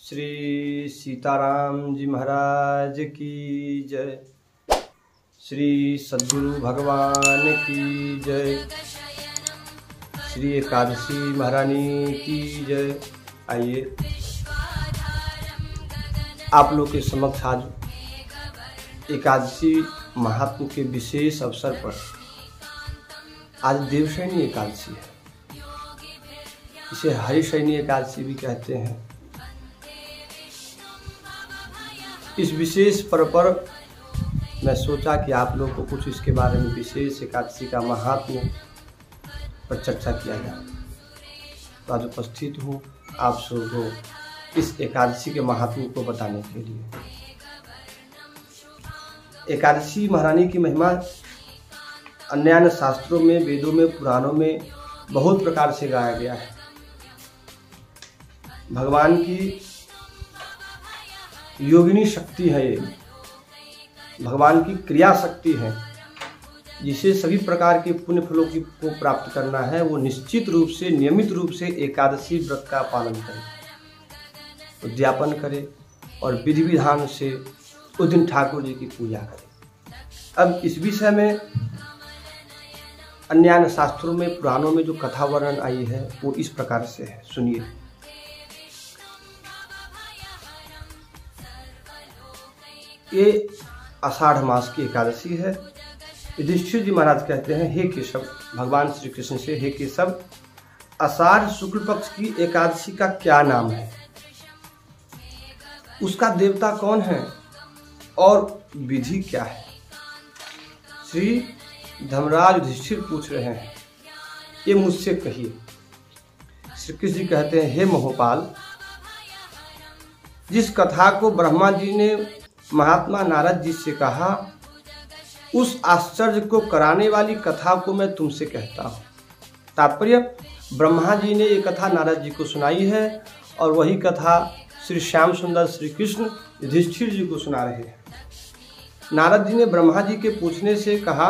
श्री सीताराम जी महाराज की जय। श्री सद्गुरु भगवान की जय। श्री एकादशी महारानी की जय। आइए आप लोग के समक्ष आज एकादशी महात्म के विशेष अवसर पर, आज देवशयनी एकादशी है, इसे हरिशयनी एकादशी भी कहते हैं। इस विशेष पर्व पर मैं सोचा कि आप लोग को कुछ इसके बारे में, विशेष एकादशी का महात्म्य पर चर्चा किया जाए। तो आज उपस्थित हूँ आप सबको इस एकादशी के महात्म्य को बताने के लिए। एकादशी महारानी की महिमा अन्य अन्य शास्त्रों में, वेदों में, पुराणों में बहुत प्रकार से गाया गया है। भगवान की योगिनी शक्ति है, ये भगवान की क्रिया शक्ति है, जिसे सभी प्रकार के पुण्य फलों को प्राप्त करना है। वो निश्चित रूप से, नियमित रूप से एकादशी व्रत का पालन करे, उद्यापन करे और विधि विधान से उस दिन ठाकुर जी की पूजा करे। अब इस विषय में अन्य अन्य शास्त्रों में, पुराणों में जो कथा वर्णन आई है वो इस प्रकार से है, सुनिए। ये आषाढ़ मास की एकादशी है। युधिष्ठिर जी महाराज कहते हैं, हे केशव, भगवान श्री कृष्ण से, हे केशव, आषाढ़ शुक्ल पक्ष की एकादशी का क्या नाम है, उसका देवता कौन है और विधि क्या है? श्री धर्मराज युधिष्ठिर पूछ रहे हैं, ये मुझसे कहिए। श्री कृष्ण जी कहते हैं, हे महोपाल, जिस कथा को ब्रह्मा जी ने महात्मा नारद जी से कहा, उस आश्चर्य को कराने वाली कथा को मैं तुमसे कहता हूँ। तात्पर्य, ब्रह्मा जी ने ये कथा नारद जी को सुनाई है और वही कथा श्री श्याम सुंदर श्री कृष्ण युधिष्ठिर जी को सुना रहे हैं। नारद जी ने ब्रह्मा जी के पूछने से कहा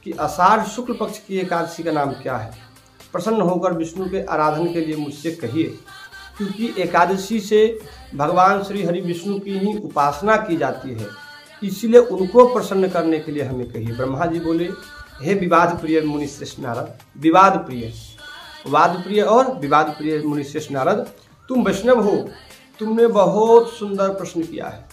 कि आषाढ़ शुक्ल पक्ष की एकादशी का नाम क्या है? प्रसन्न होकर विष्णु के आराधन के लिए मुझसे कहिए, क्योंकि एकादशी से भगवान श्री हरि विष्णु की ही उपासना की जाती है, इसीलिए उनको प्रसन्न करने के लिए हमें कहिए। ब्रह्मा जी बोले, हे विवाद प्रिय मुनिश्रेष्ठ नारद, विवाद प्रिय, वाद प्रिय और विवाद प्रिय मुनिश्रेष्ठ नारद, तुम वैष्णव हो, तुमने बहुत सुंदर प्रश्न किया है।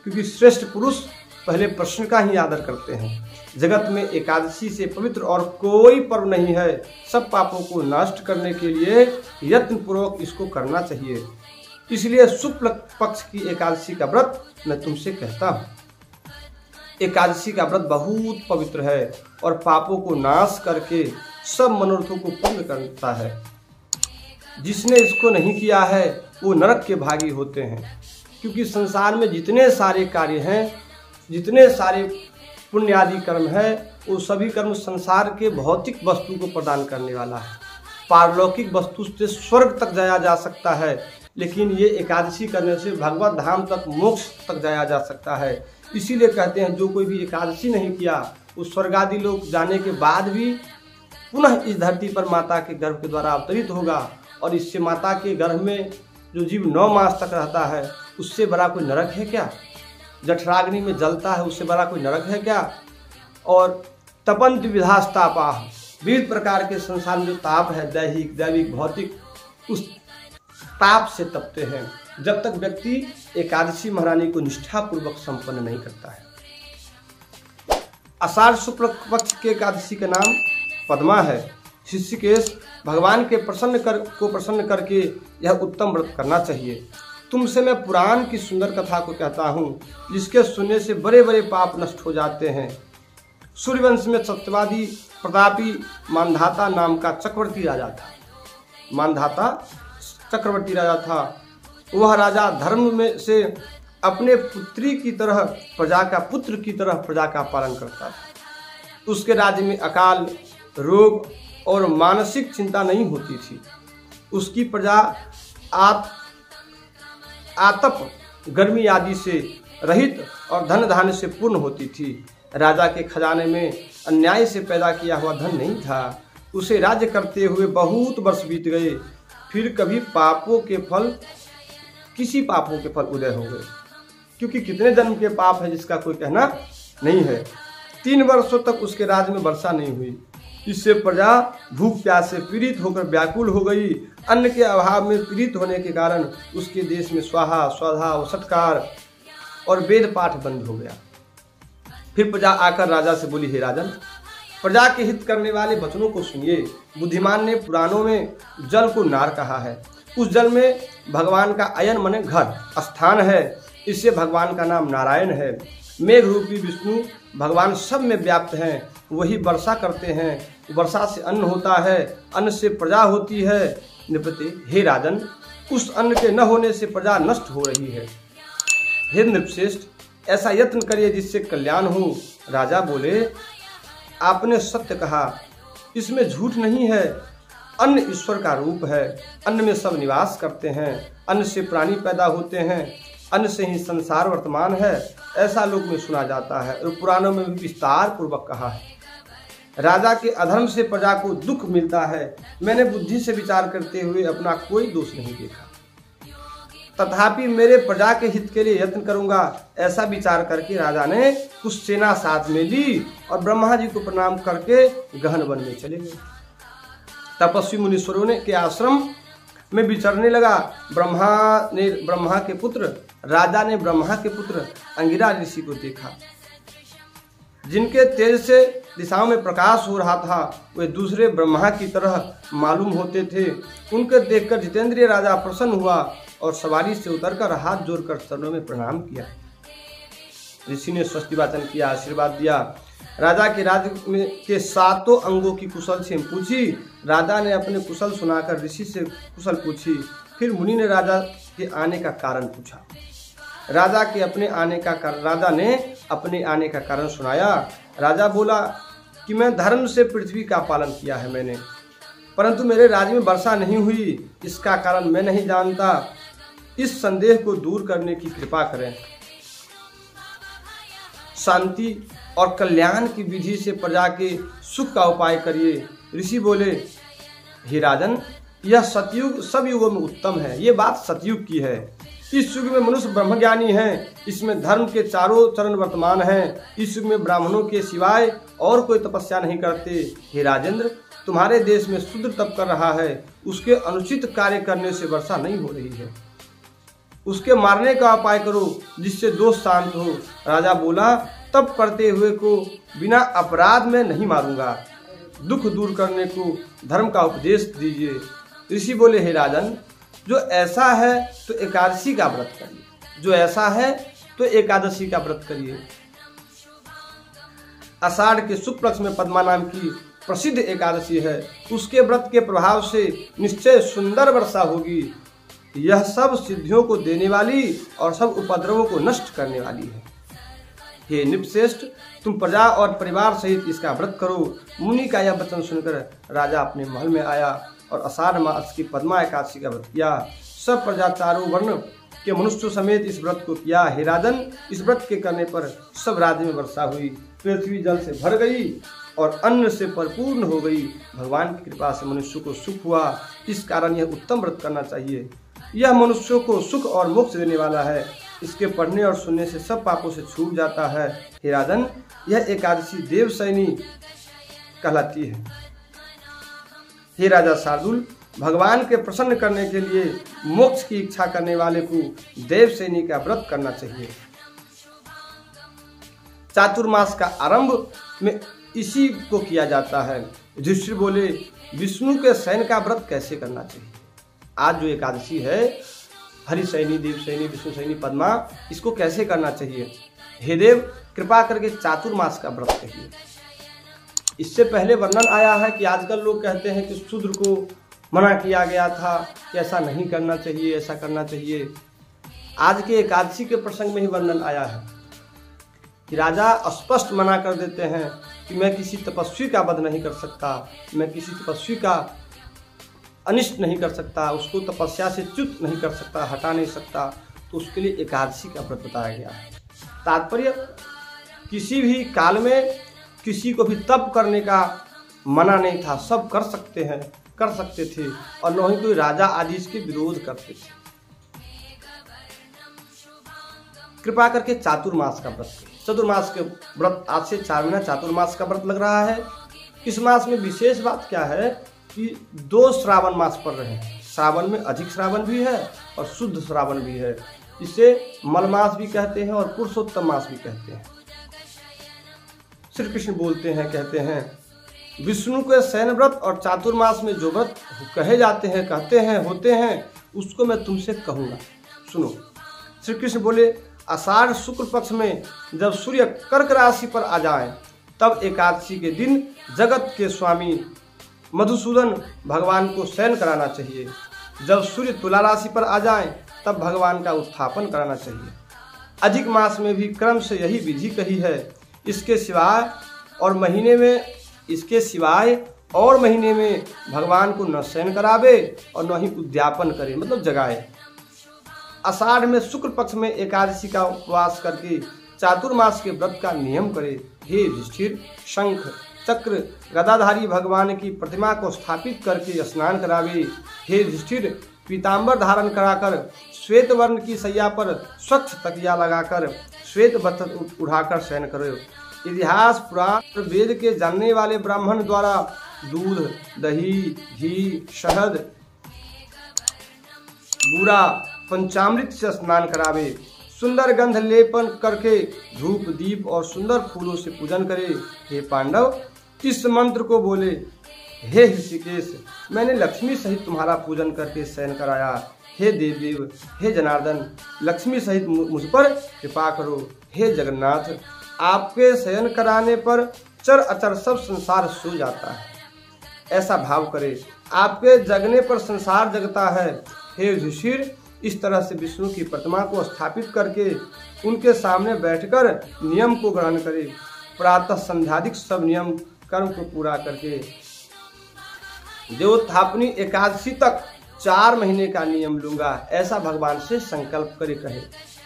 क्योंकि श्रेष्ठ पुरुष पहले प्रश्न का ही आदर करते हैं। जगत में एकादशी से पवित्र और कोई पर्व नहीं है। सब पापों को नष्ट करने के लिए यत्न पूर्वक इसको करना चाहिए। इसलिए शुक्ल पक्ष की एकादशी का व्रत मैं तुमसे कहता हूँ। एकादशी का व्रत बहुत पवित्र है और पापों को नाश करके सब मनोरथों को पूर्ण करता है। जिसने इसको नहीं किया है वो नरक के भागी होते हैं। क्योंकि संसार में जितने सारे कार्य हैं, जितने सारे पुण्य आदि कर्म है, वो सभी कर्म संसार के भौतिक वस्तु को प्रदान करने वाला है। पारलौकिक वस्तु से स्वर्ग तक जाया जा सकता है, लेकिन ये एकादशी करने से भगवत धाम तक, मोक्ष तक जाया जा सकता है। इसीलिए कहते हैं, जो कोई भी एकादशी नहीं किया वो स्वर्ग आदि लोग जाने के बाद भी पुनः इस धरती पर माता के गर्भ के द्वारा अवतरित होगा। और इससे माता के गर्भ में जो जीव 9 मास तक रहता है, उससे बड़ा कोई नरक है क्या? जठराग्नि में जलता है, उससे बड़ा कोई नरक है क्या? और तपंत विधास्तापा, विविध प्रकार के संसार में जो ताप है, दैहिक, दैविक, भौतिक, उस ताप से तपते हैं जब तक व्यक्ति एकादशी महारानी को निष्ठापूर्वक संपन्न नहीं करता है। आषाढ़ शुक्ल पक्ष के एकादशी का नाम पद्मा है। ऋषिकेश, भगवान के प्रसन्न करके यह उत्तम व्रत करना चाहिए। तुमसे मैं पुराण की सुंदर कथा को कहता हूँ, जिसके सुनने से बड़े बड़े पाप नष्ट हो जाते हैं। सूर्यवंश में सत्यवादी प्रतापी मानधाता नाम का चक्रवर्ती राजा था। मानधाता चक्रवर्ती राजा था। वह राजा धर्म में से अपने पुत्री की तरह, प्रजा का पुत्र की तरह प्रजा का पालन करता था। उसके राज्य में अकाल, रोग और मानसिक चिंता नहीं होती थी। उसकी प्रजा आतप, गर्मी आदि से रहित और धन धान्य से पूर्ण होती थी। राजा के खजाने में अन्याय से पैदा किया हुआ धन नहीं था। उसे राज्य करते हुए बहुत वर्ष बीत गए। फिर कभी पापों के फल किसी पापों के फल उदय हो गए, क्योंकि कितने जन्म के पाप है जिसका कोई कहना नहीं है। 3 वर्षों तक उसके राज्य में वर्षा नहीं हुई। इससे प्रजा भूख प्यास से पीड़ित होकर व्याकुल हो गई। अन्न के अभाव में पीड़ित होने के कारण उसके देश में स्वाहा स्वधा व सत्कार और वेद पाठ बंद हो गया। फिर प्रजा आकर राजा से बोली, हे राजन, प्रजा के हित करने वाले वचनों को सुनिए। बुद्धिमान ने पुराणों में जल को नार कहा है। उस जल में भगवान का अयन माने घर स्थान है। इससे भगवान का नाम नारायण है। मेघ रूपी विष्णु भगवान सब में व्याप्त हैं। वही वर्षा करते हैं। वर्षा से अन्न होता है, अन्न से प्रजा होती है। नृपते, हे राजन, उस अन्न के न होने से प्रजा नष्ट हो रही है। हे नृपश्रेष्ठ, ऐसा यत्न करिए जिससे कल्याण हो। राजा बोले, आपने सत्य कहा, इसमें झूठ नहीं है। अन्न ईश्वर का रूप है। अन्न में सब निवास करते हैं। अन्न से प्राणी पैदा होते हैं। अन्न से ही संसार वर्तमान है, ऐसा लोक में सुना जाता है और पुराणों में भी विस्तार पूर्वक कहा है। राजा के अधर्म से प्रजा को दुख मिलता है। मैंने बुद्धि से विचार करते हुए अपना कोई दोष नहीं देखा, तथापि मेरे प्रजा के हित के लिए यत्न करूंगा। ऐसा विचार करके राजा ने कुछ सेना साथ में ली और ब्रह्मा जी को प्रणाम करके गहन वन में चले गए। तपस्वी मुनीश्वरों ने के आश्रम में विचरने लगा। राजा ने ब्रह्मा के पुत्र अंगिरा ऋषि को देखा, जिनके तेज से दिशाओं में प्रकाश हो रहा था। वे दूसरे ब्रह्मा की तरह मालूम होते थे। उनके देखकर जितेंद्रिय राजा प्रसन्न हुआ और सवारी से उतरकर हाथ जोड़कर चरणों में प्रणाम किया। ऋषि ने स्वस्ति वाचन किया, आशीर्वाद दिया। राजा के राज्य में के 7 अंगों की कुशल से पूछी। राजा ने अपने कुशल सुनाकर ऋषि से कुशल पूछी। फिर मुनि ने राजा के आने का कारण पूछा। राजा ने अपने आने का कारण सुनाया। राजा बोला कि मैं धर्म से पृथ्वी का पालन किया है मैंने, परंतु मेरे राज्य में वर्षा नहीं हुई। इसका कारण मैं नहीं जानता। इस संदेह को दूर करने की कृपा करें। शांति और कल्याण की विधि से प्रजा के सुख का उपाय करिए। ऋषि बोले, हे राजन, यह सतयुग सब युगों में उत्तम है। ये बात सतयुग की है। इस युग में मनुष्य ब्रह्मज्ञानी हैं। इसमें धर्म के चारों चरण वर्तमान हैं। इस युग में ब्राह्मणों के सिवाय और कोई तपस्या नहीं करते। हे राजेंद्र, तुम्हारे देश में शूद्र तप कर रहा है। उसके अनुचित कार्य करने से वर्षा नहीं हो रही है। उसके मारने का उपाय करो जिससे दोष शांत हो। राजा बोला, तप करते हुए को बिना अपराध में नहीं मारूंगा। दुख दूर करने को धर्म का उपदेश दीजिए। ऋषि बोले, हे राजन, जो ऐसा है तो एकादशी का व्रत करिए। जो ऐसा है तो एकादशी का व्रत करिए। आषाढ़ के शुक्ल पक्ष में पद्मा नाम की प्रसिद्ध एकादशी है। उसके व्रत के प्रभाव से निश्चय सुंदर वर्षा होगी। यह सब सिद्धियों को देने वाली और सब उपद्रवों को नष्ट करने वाली है। हे नृपश्रेष्ठ, तुम प्रजा और परिवार सहित इसका व्रत करो। मुनि का यह वचन सुनकर राजा अपने महल में आया और आषाढ़ मास की पद्मा एकादशी का व्रत किया। सब प्रजा चारों वर्ण के मनुष्यों समेत इस व्रत को किया। हे राजन, इस व्रत के करने पर सब राज्य में वर्षा हुई। पृथ्वी जल से भर गई और अन्न से परिपूर्ण हो गई। भगवान की कृपा से मनुष्य को सुख हुआ। इस कारण यह उत्तम व्रत करना चाहिए। यह मनुष्यों को सुख और मोक्ष देने वाला है। इसके पढ़ने और सुनने से सब पापों से छूट जाता है। हे राजन, यह एकादशी देवशयनी कहलाती है। हे राजा शार्दूल, भगवान के प्रसन्न करने के लिए मोक्ष की इच्छा करने वाले को देवशयनी का व्रत करना चाहिए। चातुर्मास का आरंभ में इसी को किया जाता है। युधिष्ठिर बोले, विष्णु के शयन का व्रत कैसे करना चाहिए? आज जो एकादशी है, हरिशयनी, देवशयनी, विष्णुशयनी, पद्मा, इसको कैसे करना चाहिए? हे देव, कृपा करके चातुर्मास का व्रत कहिए। इससे पहले वर्णन आया है कि आजकल लोग कहते हैं कि शूद्र को मना किया गया था कि ऐसा नहीं करना चाहिए, ऐसा करना चाहिए। आज के एकादशी के प्रसंग में ही वर्णन आया है कि राजा स्पष्ट मना कर देते हैं कि मैं किसी तपस्वी का वध नहीं कर सकता, मैं किसी तपस्वी का अनिष्ट नहीं कर सकता, उसको तपस्या से च्युत नहीं कर सकता, हटा नहीं सकता। तो उसके लिए एकादशी का व्रत बताया गया है। तात्पर्य, किसी भी काल में किसी को भी तप करने का मना नहीं था। सब कर सकते थे और न ही कोई राजा आदि इसके विरोध करते थे। कृपा करके चातुर्मास का व्रत। चतुर्मास के व्रत आज से 4 महीना चातुर्मास का व्रत लग रहा है। इस मास में विशेष बात क्या है कि 2 श्रावण मास पड़ रहे हैं। श्रावण में अधिक श्रावण भी है और शुद्ध श्रावण भी है। इसे मलमास भी कहते हैं और पुरुषोत्तम मास भी कहते हैं। श्री कृष्ण बोलते हैं, कहते हैं विष्णु के शयन व्रत और चातुर्मास में जो व्रत कहे जाते हैं, कहते हैं, होते हैं, उसको मैं तुमसे कहूँगा, सुनो। श्री कृष्ण बोले आषाढ़ शुक्ल पक्ष में जब सूर्य कर्क राशि पर आ जाए तब एकादशी के दिन जगत के स्वामी मधुसूदन भगवान को शयन कराना चाहिए। जब सूर्य तुला राशि पर आ जाए तब भगवान का उत्थापन कराना चाहिए। अधिक मास में भी क्रम से यही विधि कही है। इसके सिवाय और महीने में भगवान को न शयन करावे और न ही उद्यापन करे, मतलब जगाए। आषाढ़ में शुक्ल पक्ष में एकादशी का उपवास करके चातुर्मास के व्रत का नियम करे। हे युधिष्ठिर, शंख चक्र गदाधारी भगवान की प्रतिमा को स्थापित करके स्नान करावे। हे युधिष्ठिर, पीताम्बर धारण कराकर श्वेत वर्ण की सैया पर स्वच्छ तकिया लगाकर श्वेत वस्त्र उठाकर शयन करो। इतिहास पुराण वेद के जानने वाले ब्राह्मण द्वारा दूध, दही, घी, शहद, बूरा, पंचामृत से स्नान करावे। सुंदर गंध लेपन करके धूप, दीप और सुंदर फूलों से पूजन करे। हे पांडव, इस मंत्र को बोले, हे ऋषिकेश, मैंने लक्ष्मी सहित तुम्हारा पूजन करके शयन कराया। हे देवदेव, हे जनार्दन, लक्ष्मी सहित मुझ पर कृपा करो। हे जगन्नाथ, आपके शयन कराने पर चर अचर सब संसार सो जाता है, ऐसा भाव करे। आपके जगने पर संसार जगता है। हे युधिष्ठिर, इस तरह से विष्णु की प्रतिमा को स्थापित करके उनके सामने बैठकर नियम को ग्रहण करे। प्रातः संध्यादिक सब नियम कर्म को पूरा करके देवोत्थापनी एकादशी तक 4 महीने का नियम लूंगा, ऐसा भगवान से संकल्प करे कहे।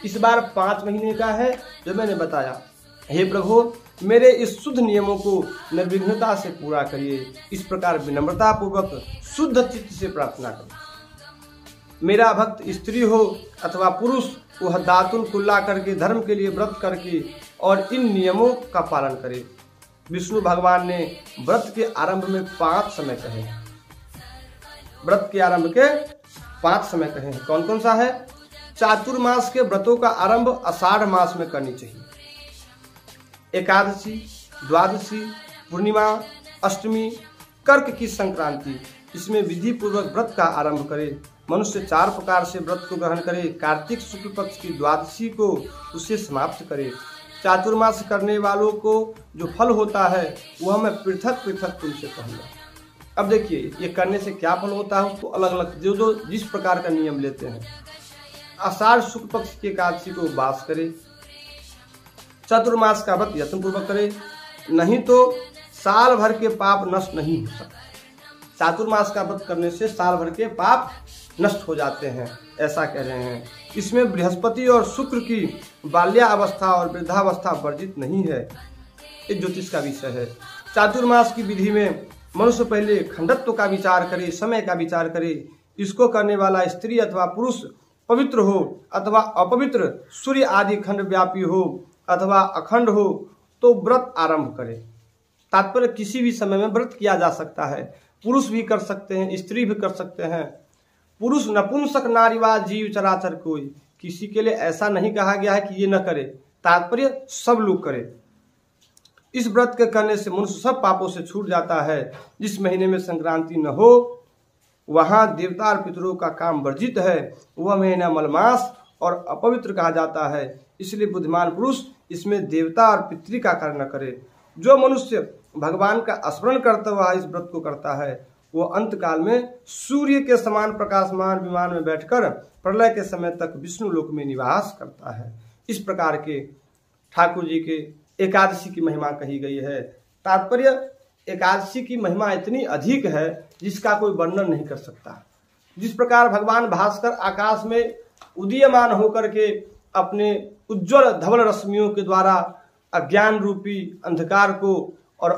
इस बार 5 महीने का है जो मैंने बताया। हे प्रभु, मेरे इस शुद्ध नियमों को निर्विघ्नता से पूरा करिए। इस प्रकार विनम्रता पूर्वक शुद्ध चित्त से प्रार्थना करें। मेरा भक्त स्त्री हो अथवा पुरुष, वह दातुन कुल्ला करके धर्म के लिए व्रत करके और इन नियमों का पालन करे। विष्णु भगवान ने व्रत के आरंभ में 5 समय कहे हैं। व्रत के आरंभ के 5 समय कहे हैं। कौन कौन सा है? चातुर्मास के व्रतों का आरंभ आषाढ़ मास में करनी चाहिए। एकादशी, द्वादशी, पूर्णिमा, अष्टमी, कर्क की संक्रांति, इसमें विधि पूर्वक व्रत का आरंभ करे। मनुष्य 4 प्रकार से व्रत को ग्रहण करे। कार्तिक शुक्ल पक्ष की द्वादशी को उसे समाप्त करे। चातुर्मास करने वालों को जो फल होता है वह मैं पृथक पृथक तुमसे कहूँगा। अब देखिए, ये करने से क्या फल होता है उसको अलग अलग जो जिस प्रकार का नियम लेते हैं। आषाढ़ शुक्ल पक्ष की एकादशी को उपवास करे। चातुर्मास का व्रत यत्नपूर्वक करे, नहीं तो साल भर के पाप नष्ट नहीं हो सकते। चातुर्मास का व्रत करने से साल भर के पाप नष्ट हो जाते हैं, ऐसा कह रहे हैं। इसमें बृहस्पति और शुक्र की बाल्यावस्था और वृद्धावस्था वर्जित नहीं है। ये ज्योतिष का विषय है। चातुर्मास की विधि में मनुष्य पहले खंडत्व का विचार करे, समय का विचार करे। इसको करने वाला स्त्री अथवा पुरुष पवित्र हो अथवा अपवित्र, सूर्य आदि खंड व्यापी हो अथवा अखंड हो तो व्रत आरंभ करे। तात्पर्य किसी भी समय में व्रत किया जा सकता है। पुरुष भी कर सकते हैं, स्त्री भी कर सकते हैं। पुरुष नपुंसक नारीवा जीव चराचर कोई, किसी के लिए ऐसा नहीं कहा गया है कि ये न करे। तात्पर्य सब लोग करें। इस व्रत के करने से मनुष्य सब पापों से छूट जाता है। जिस महीने में संक्रांति न हो वहां देवता और पितरों का काम वर्जित है। वह महीना मलमास और अपवित्र कहा जाता है। इसलिए बुद्धिमान पुरुष इसमें देवता और पितृ का कार्य न करे। जो मनुष्य भगवान का स्मरण करता हुआ इस व्रत को करता है वो अंत काल में सूर्य के समान प्रकाशमान विमान में बैठकर प्रलय के समय तक विष्णु लोक में निवास करता है। इस प्रकार के ठाकुर जी के एकादशी की महिमा कही गई है। तात्पर्य, एकादशी की महिमा इतनी अधिक है जिसका कोई वर्णन नहीं कर सकता। जिस प्रकार भगवान भास्कर आकाश में उदीयमान होकर के अपने उज्ज्वल धवल रश्मियों के द्वारा अज्ञान रूपी अंधकार को और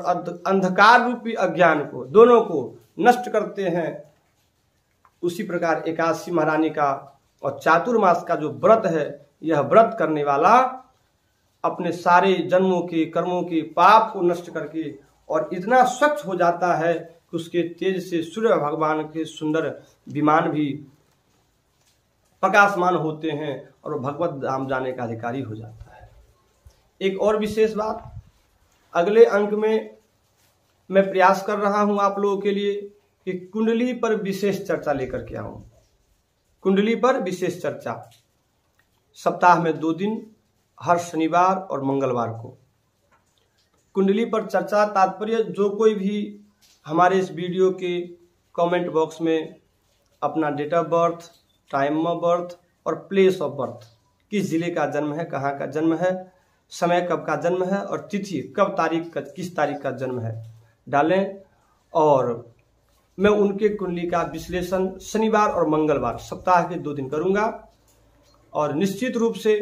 अंधकार रूपी अज्ञान को दोनों को नष्ट करते हैं, उसी प्रकार एकादशी महारानी का और चातुर्मास का जो व्रत है यह व्रत करने वाला अपने सारे जन्मों के कर्मों के पाप को नष्ट करके और इतना स्वच्छ हो जाता है कि उसके तेज से सूर्य भगवान के सुंदर विमान भी प्रकाशमान होते हैं और वो भगवत धाम जाने का अधिकारी हो जाता है। एक और विशेष बात, अगले अंक में मैं प्रयास कर रहा हूं आप लोगों के लिए कि कुंडली पर विशेष चर्चा लेकर के आऊं। कुंडली पर विशेष चर्चा सप्ताह में 2 दिन, हर शनिवार और मंगलवार को कुंडली पर चर्चा। तात्पर्य, जो कोई भी हमारे इस वीडियो के कमेंट बॉक्स में अपना date of birth, time of birth और प्लेस ऑफ बर्थ, किस जिले का जन्म है, कहाँ का जन्म है, समय कब का जन्म है और तिथि कब तारीख का, किस तारीख का जन्म है, डालें और मैं उनके कुंडली का विश्लेषण शनिवार और मंगलवार सप्ताह के 2 दिन करूंगा। और निश्चित रूप से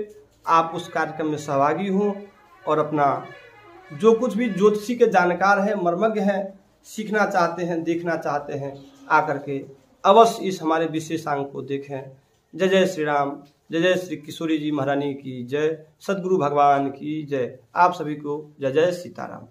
आप उस कार्यक्रम में सहभागी हों और अपना जो कुछ भी ज्योतिषी के जानकार हैं, मर्मज्ञ हैं, सीखना चाहते हैं, देखना चाहते हैं, आकर के अवश्य इस हमारे विशेषांक को देखें। जय जय श्री राम, जय जय श्री किशोरी जी महारानी की जय, सद्गुरु भगवान की जय। आप सभी को जय जय सीताराम।